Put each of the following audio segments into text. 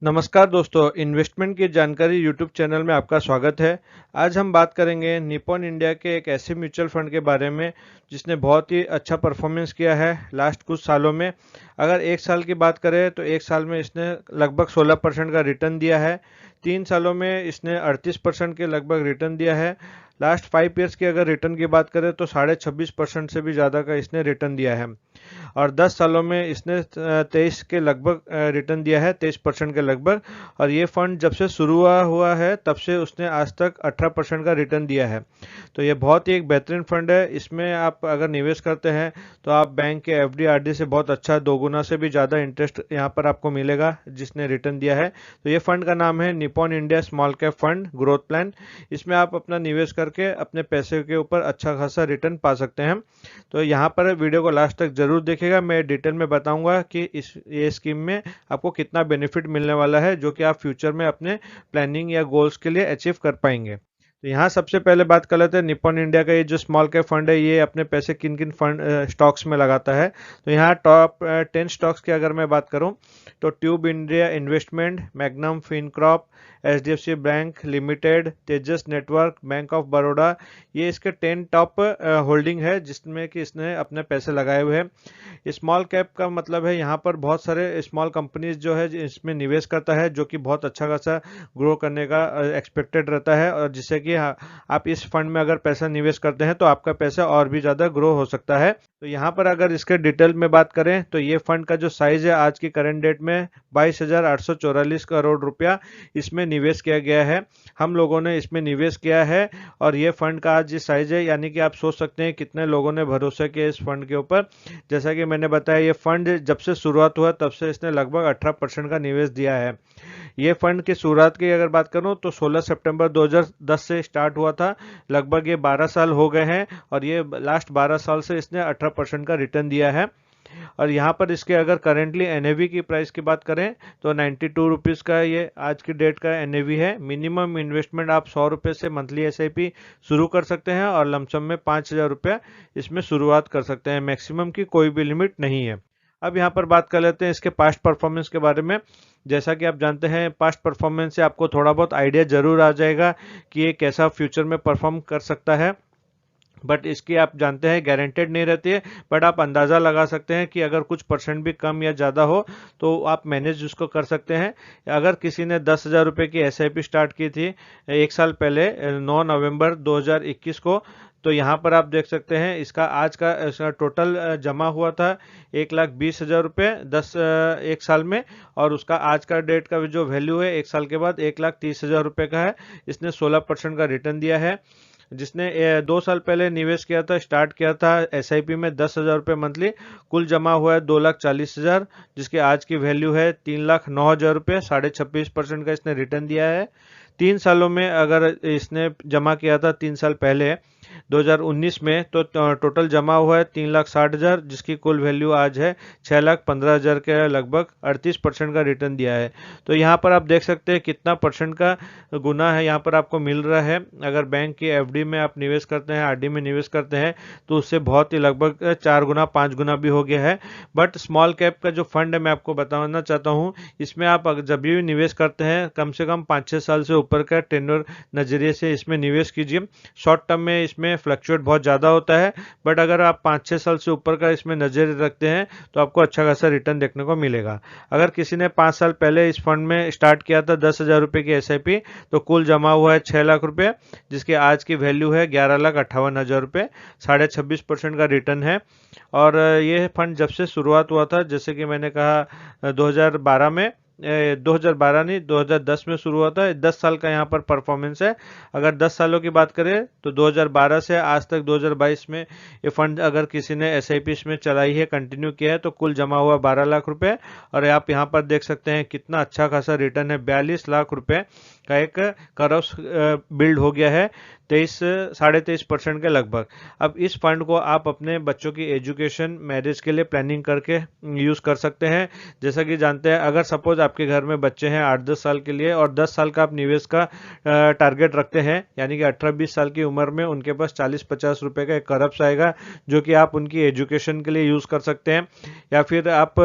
नमस्कार दोस्तों, इन्वेस्टमेंट की जानकारी यूट्यूब चैनल में आपका स्वागत है। आज हम बात करेंगे निप्पॉन इंडिया के एक ऐसे म्यूचुअल फंड के बारे में जिसने बहुत ही अच्छा परफॉर्मेंस किया है लास्ट कुछ सालों में। अगर एक साल की बात करें तो एक साल में इसने लगभग 16% का रिटर्न दिया है। 3 सालों में इसने 38% के लगभग रिटर्न दिया है। लास्ट 5 ईयर्स की अगर रिटर्न की बात करें तो 26.5% से भी ज़्यादा का इसने रिटर्न दिया है। और 10 सालों में इसने 23 के लगभग रिटर्न दिया है, 23% के लगभग। और ये फंड जब से शुरू हुआ है तब से उसने आज तक 18% का रिटर्न दिया है। तो ये बहुत ही एक बेहतरीन फंड है। इसमें आप अगर निवेश करते हैं तो आप बैंक के एफडी आरडी से बहुत अच्छा 2 गुना से भी ज़्यादा इंटरेस्ट यहाँ पर आपको मिलेगा जिसने रिटर्न दिया है। तो ये फंड का नाम है Nippon India small cap fund growth plan. इसमें आप अपना निवेश करके अपने पैसे के ऊपर अच्छा खासा रिटर्न पा सकते हैं। तो यहाँ पर वीडियो को लास्ट तक जरूर देखिएगा। मैं डिटेल में बताऊंगा कि ये स्कीम में आपको कितना बेनिफिट मिलने वाला है जो कि आप फ्यूचर में अपने प्लानिंग या गोल्स के लिए अचीव कर पाएंगे। तो यहाँ सबसे पहले बात कर लेते हैं निप्पॉन इंडिया का। ये जो स्मॉल कैप फंड है ये अपने पैसे किन किन फंड स्टॉक्स में लगाता है। तो यहाँ टॉप 10 स्टॉक्स की अगर मैं बात करूँ तो tube India investment, magnum Fincorp, HDFC bank limited, Tejas network, bank of Baroda, ये इसके 10 टॉप होल्डिंग है जिसमें कि इसने अपने पैसे लगाए हुए हैं। स्मॉल कैप का मतलब है यहाँ पर बहुत सारे स्मॉल कंपनीज जो है इसमें निवेश करता है जो कि बहुत अच्छा खासा ग्रो करने का एक्सपेक्टेड रहता है। और जिससे कि आप इस फंड में अगर पैसा निवेश करते हैं तो आपका पैसा और भी ज़्यादा ग्रो हो सकता है। तो यहाँ पर अगर इसके डिटेल में बात करें तो ये फंड का जो साइज है आज की करंट डेट में 22,844 करोड़ रुपया इसमें निवेश किया गया है। हम लोगों ने इसमें निवेश किया है। और ये फंड का आज जिस साइज है यानी कि आप सोच सकते हैं कितने लोगों ने भरोसा किया इस फंड के ऊपर। जैसा कि मैंने बताया ये फंड जब से शुरुआत हुआ तब से इसने लगभग 18% का निवेश दिया है। ये फंड की शुरुआत की अगर बात करूं तो 16 सितंबर 2010 से स्टार्ट हुआ था। लगभग ये 12 साल हो गए हैं और ये लास्ट 12 साल से इसने 18% का रिटर्न दिया है। और यहाँ पर इसके अगर करेंटली एनएवी की प्राइस की बात करें तो 92 रुपीज़ का ये आज की डेट का एनएवी है। मिनिमम इन्वेस्टमेंट आप 100 रुपये से मंथली एसआईपी शुरू कर सकते हैं और लमसम में 5,000 रुपया इसमें शुरुआत कर सकते हैं। मैक्सिमम की कोई भी लिमिट नहीं है। अब यहाँ पर बात कर लेते हैं इसके पास्ट परफॉर्मेंस के बारे में। जैसा कि आप जानते हैं पास्ट परफॉर्मेंस से आपको थोड़ा बहुत आइडिया जरूर आ जाएगा कि ये कैसा फ्यूचर में परफॉर्म कर सकता है। बट इसकी आप जानते हैं गारंटेड नहीं रहती है। बट आप अंदाज़ा लगा सकते हैं कि अगर कुछ परसेंट भी कम या ज़्यादा हो तो आप मैनेज उसको कर सकते हैं। अगर किसी ने 10,000 रुपये की एसआईपी स्टार्ट की थी एक साल पहले 9 नवंबर 2021 को, तो यहाँ पर आप देख सकते हैं इसका आज का इसका टोटल जमा हुआ था 1,20,000 रुपये एक साल में। और उसका आज का डेट का जो वैल्यू है एक साल के बाद 1,30,000 रुपये का है। इसने 16% का रिटर्न दिया है। जिसने 2 साल पहले निवेश किया था, स्टार्ट किया था एसआईपी में 10,000 रुपये मंथली, कुल जमा हुआ है 2,40,000 जिसकी आज की वैल्यू है 3,09,000 रुपये। 26.5% का इसने रिटर्न दिया है। 3 सालों में अगर इसने जमा किया था 3 साल पहले 2019 में तो टोटल जमा हुआ है 3,60,000 जिसकी कुल वैल्यू आज है 6,15,000 के लगभग। 38% का रिटर्न दिया है। तो यहाँ पर आप देख सकते हैं कितना परसेंट का गुना है यहाँ पर आपको मिल रहा है। अगर बैंक की एफडी में आप निवेश करते हैं, आरडी में निवेश करते हैं तो उससे बहुत ही लगभग 4 गुना 5 गुना भी हो गया है। बट स्मॉल कैप का जो फंड है मैं आपको बताना चाहता हूँ, इसमें आप जब भी निवेश करते हैं कम से कम 5-6 साल से ऊपर का टेन्योर नजरिए से इसमें निवेश कीजिए। शॉर्ट टर्म में इसमें फ्लक्चुएट बहुत ज़्यादा होता है। बट अगर आप 5-6 साल से ऊपर का इसमें नजर रखते हैं तो आपको अच्छा खासा रिटर्न देखने को मिलेगा। अगर किसी ने 5 साल पहले इस फंड में स्टार्ट किया था 10,000 रुपये की एसआईपी तो कुल जमा हुआ है 6 लाख रुपये जिसकी आज की वैल्यू है 11,58,000 रुपये। 26.5% का रिटर्न है। और ये फंड जब से शुरुआत हुआ था जैसे कि मैंने कहा 2012 में 2012 नहीं 2010 में शुरू हुआ था। 10 साल का यहाँ पर परफॉर्मेंस है। अगर 10 सालों की बात करें तो 2012 से आज तक 2022 में ये फंड अगर किसी ने एसआईपी में चलाई है, कंटिन्यू किया है तो कुल जमा हुआ 12 लाख रुपए। और आप यहाँ पर देख सकते हैं कितना अच्छा खासा रिटर्न है। 42 लाख रुपए का एक करप्स बिल्ड हो गया है 23 23.5% के लगभग। अब इस फंड को आप अपने बच्चों की एजुकेशन, मैरिज के लिए प्लानिंग करके यूज कर सकते हैं। जैसा कि जानते हैं, अगर सपोज आपके घर में बच्चे हैं 8-10 साल के लिए और 10 साल का आप निवेश का टारगेट रखते हैं, यानी कि 18-20 साल की उम्र में उनके पास 40-50 रुपए का एक करप्स आएगा, जो कि आप उनकी एजुकेशन के लिए यूज कर सकते हैं, या फिर आप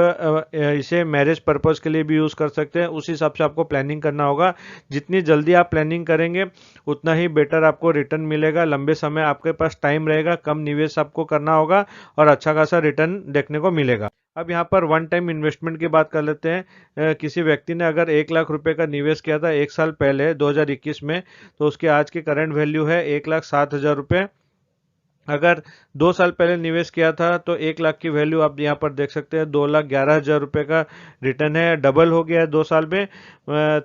इसे मैरिज पर्पज के लिए भी यूज कर सकते हैं। उस हिसाब से आपको प्लानिंग करना होगा। जितनी जल्दी आप प्लानिंग करेंगे उतना ही बेटर आपको रिटर्न मिलेगा। लंबे समय आपके पास टाइम रहेगा, कम निवेश आपको करना होगा और अच्छा खासा रिटर्न देखने को मिलेगा। अब यहाँ पर वन टाइम इन्वेस्टमेंट की बात कर लेते हैं। किसी व्यक्ति ने अगर 1 लाख रुपए का निवेश किया था 1 साल पहले 2021 में, तो उसकी आज की करंट वैल्यू है 1,07,000 रुपये। अगर 2 साल पहले निवेश किया था तो 1 लाख की वैल्यू आप यहाँ पर देख सकते हैं 2,11,000 रुपये का रिटर्न है, डबल हो गया है 2 साल में।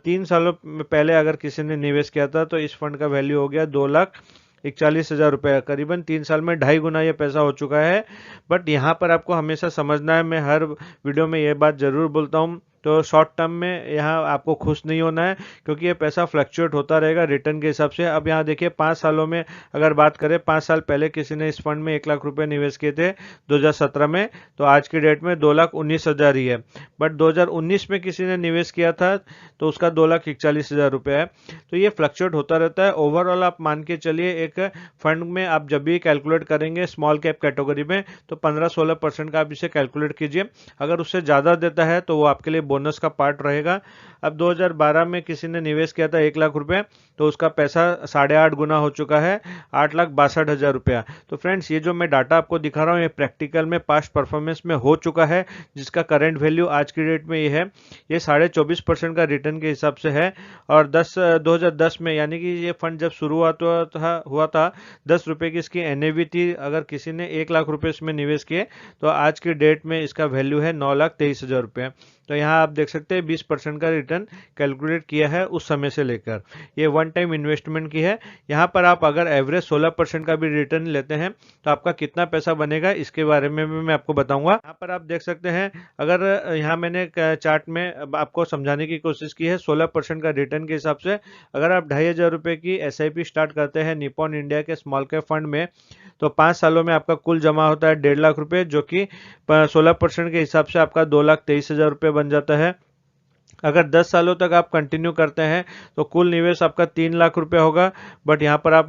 3 सालों पहले अगर किसी ने निवेश किया था तो इस फंड का वैल्यू हो गया 2,41,000 रुपये। करीबन 3 साल में 2.5 गुना ये पैसा हो चुका है। बट यहाँ पर आपको हमेशा समझना है, मैं हर वीडियो में ये बात जरूर बोलता हूँ, तो शॉर्ट टर्म में यहाँ आपको खुश नहीं होना है, क्योंकि ये पैसा फ्लक्चुएट होता रहेगा रिटर्न के हिसाब से। अब यहाँ देखिए 5 सालों में अगर बात करें, 5 साल पहले किसी ने इस फंड में 1 लाख रुपए निवेश किए थे 2017 में, तो आज की डेट में 2,19,000 ही है। बट 2019 में किसी ने निवेश किया था तो उसका 2,41,000 रुपये है। तो ये फ्लक्चुएट होता रहता है। ओवरऑल आप मान के चलिए एक फंड में आप जब भी कैलकुलेट करेंगे स्मॉल कैप कैटेगरी में, तो 15-16% का आप इसे कैलकुलेट कीजिए। अगर उससे ज़्यादा देता है तो वो आपके लिए बोनस का पार्ट रहेगा। अब 2012 में किसी ने निवेश किया था 1 लाख रुपए, तो उसका पैसा 8.5 गुना हो चुका है, 8,62,000 रुपया। तो फ्रेंड्स, ये जो मैं डाटा आपको दिखा रहा हूँ ये प्रैक्टिकल में पास्ट परफॉर्मेंस में हो चुका है, जिसका करंट वैल्यू आज की डेट में ये है। ये 24.5% का रिटर्न के हिसाब से है। और 2010 में, यानी कि ये फंड जब शुरुआत हुआ था 10 रुपए की इसकी एनएवी थी। अगर किसी ने 1 लाख रुपए इसमें निवेश किए तो आज की डेट में इसका वैल्यू है 9,23,000 रुपये। तो यहाँ आप देख सकते हैं 20% का रिटर्न कैलकुलेट किया है उस समय से लेकर। ये वन टाइम इन्वेस्टमेंट की है। यहाँ पर आप अगर एवरेज 16% का भी रिटर्न लेते हैं तो आपका कितना पैसा बनेगा इसके बारे में भी मैं आपको बताऊंगा। यहाँ पर आप देख सकते हैं, अगर यहाँ मैंने चार्ट में आपको समझाने की कोशिश की है 16% का रिटर्न के हिसाब से। अगर आप 2,500 रुपये की SIP स्टार्ट करते हैं निपॉन इंडिया के स्मॉल कैप फंड में, तो 5 सालों में आपका कुल जमा होता है 1.5 लाख रुपए, जो कि 16% के हिसाब से आपका 2,23,000 रुपये बन जाता है। अगर 10 सालों तक आप कंटिन्यू करते हैं तो कुल निवेश आपका 3 लाख रुपए होगा। बट यहाँ पर आप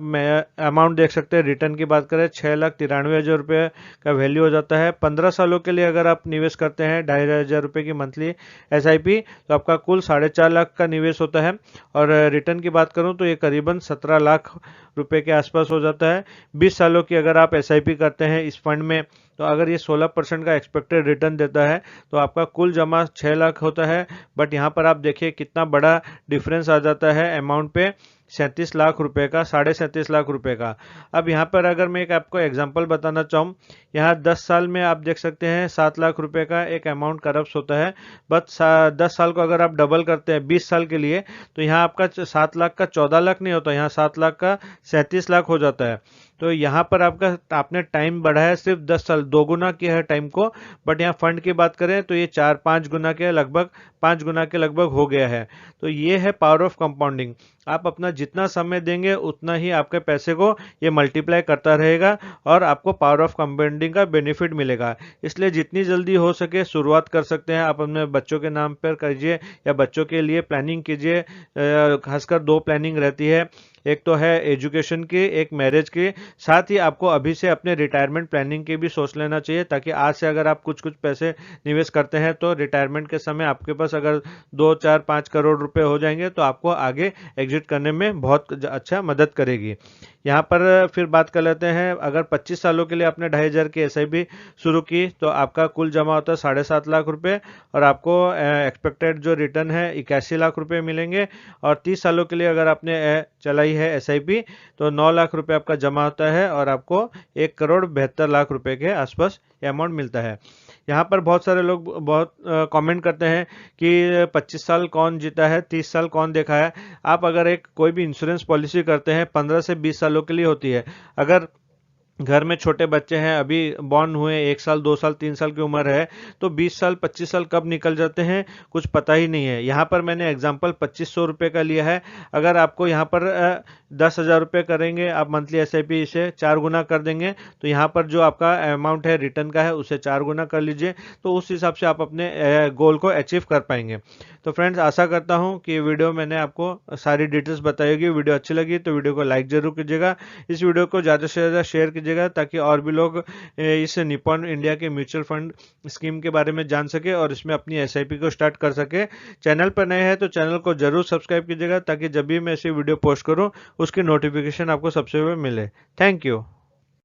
अमाउंट देख सकते हैं, रिटर्न की बात करें 6,93,000 रुपये का वैल्यू हो जाता है। 15 सालों के लिए अगर आप निवेश करते हैं 2,500 रुपये की मंथली SIP, तो आपका कुल 4.5 लाख का निवेश होता है। और रिटर्न की बात करूँ तो ये करीबन 17 लाख रुपए के आसपास हो जाता है। 20 सालों की अगर आप SIP करते हैं इस फंड में, तो अगर ये 16% का एक्सपेक्टेड रिटर्न देता है तो आपका कुल जमा 6 लाख होता है। बट यहाँ पर आप देखिए कितना बड़ा डिफरेंस आ जाता है अमाउंट पे, 37 लाख रुपए का, 37.5 लाख रुपए का। अब यहाँ पर अगर मैं एक आपको एग्जांपल बताना चाहूँ, यहाँ 10 साल में आप देख सकते हैं 7 लाख रुपए का एक अमाउंट करप्ट होता है। बट 10 साल को अगर आप डबल करते हैं 20 साल के लिए, तो यहाँ आपका 7 लाख का 14 लाख नहीं होता, यहाँ 7 लाख का 37 लाख हो जाता है। तो यहाँ पर आपने टाइम बढ़ाया सिर्फ 10 साल, 2 गुना किया है टाइम को। बट यहाँ फंड की बात करें तो ये 4-5 गुना के लगभग, 5 गुना के लगभग हो गया है। तो ये है पावर ऑफ कंपाउंडिंग। आप अपना जितना समय देंगे उतना ही आपके पैसे को ये मल्टीप्लाई करता रहेगा और आपको पावर ऑफ कंपाउंडिंग का बेनिफिट मिलेगा। इसलिए जितनी जल्दी हो सके शुरुआत कर सकते हैं आप, अपने बच्चों के नाम पर कीजिए या बच्चों के लिए प्लानिंग कीजिए। खासकर 2 प्लानिंग रहती है, एक तो है एजुकेशन की, एक मैरिज की। साथ ही आपको अभी से अपने रिटायरमेंट प्लानिंग की भी सोच लेना चाहिए, ताकि आज से अगर आप कुछ कुछ पैसे निवेश करते हैं तो रिटायरमेंट के समय आपके पास अगर 2-4-5 करोड़ रुपए हो जाएंगे तो आपको आगे एग्जिट करने में बहुत अच्छा मदद करेगी। यहाँ पर फिर बात कर लेते हैं, अगर 25 सालों के लिए आपने 2,500 की SIP शुरू की तो आपका कुल जमा होता है 7.5 लाख रुपए और आपको एक्सपेक्टेड जो रिटर्न है 81 लाख रुपए मिलेंगे। और 30 सालों के लिए अगर आपने चलाई है SIP तो 9 लाख रुपए आपका जमा होता है और आपको 1,72,00,000 रुपए के आसपास अमाउंट मिलता है। यहाँ पर बहुत सारे लोग बहुत कमेंट करते हैं कि 25 साल कौन जीता है, 30 साल कौन देखा है। आप अगर कोई भी इंश्योरेंस पॉलिसी करते हैं 15 से 20 सालों के लिए होती है। अगर घर में छोटे बच्चे हैं, अभी बॉर्न हुए, 1 साल 2 साल 3 साल की उम्र है, तो 20 साल 25 साल कब निकल जाते हैं कुछ पता ही नहीं है। यहाँ पर मैंने एग्जांपल 2500 रुपये का लिया है। अगर आपको यहाँ पर 10,000 रुपये करेंगे आप मंथली एसआईपी, इसे 4 गुना कर देंगे, तो यहाँ पर जो आपका अमाउंट है रिटर्न का है उसे 4 गुना कर लीजिए, तो उस हिसाब से आप अपने गोल को अचीव कर पाएंगे। तो फ्रेंड्स, आशा करता हूँ कि वीडियो मैंने आपको सारी डिटेल्स बताई होगी। वीडियो अच्छी लगी तो वीडियो को लाइक जरूर कीजिएगा, इस वीडियो को ज़्यादा से ज़्यादा शेयर कीजिएगा, ताकि और भी लोग इस निपॉन इंडिया के म्यूचुअल फंड स्कीम के बारे में जान सके और इसमें अपनी एसआईपी को स्टार्ट कर सके। चैनल पर नए हैं तो चैनल को जरूर सब्सक्राइब कीजिएगा, ताकि जब भी मैं ऐसी वीडियो पोस्ट करूँ उसकी नोटिफिकेशन आपको सबसे पहले मिले। Thank you.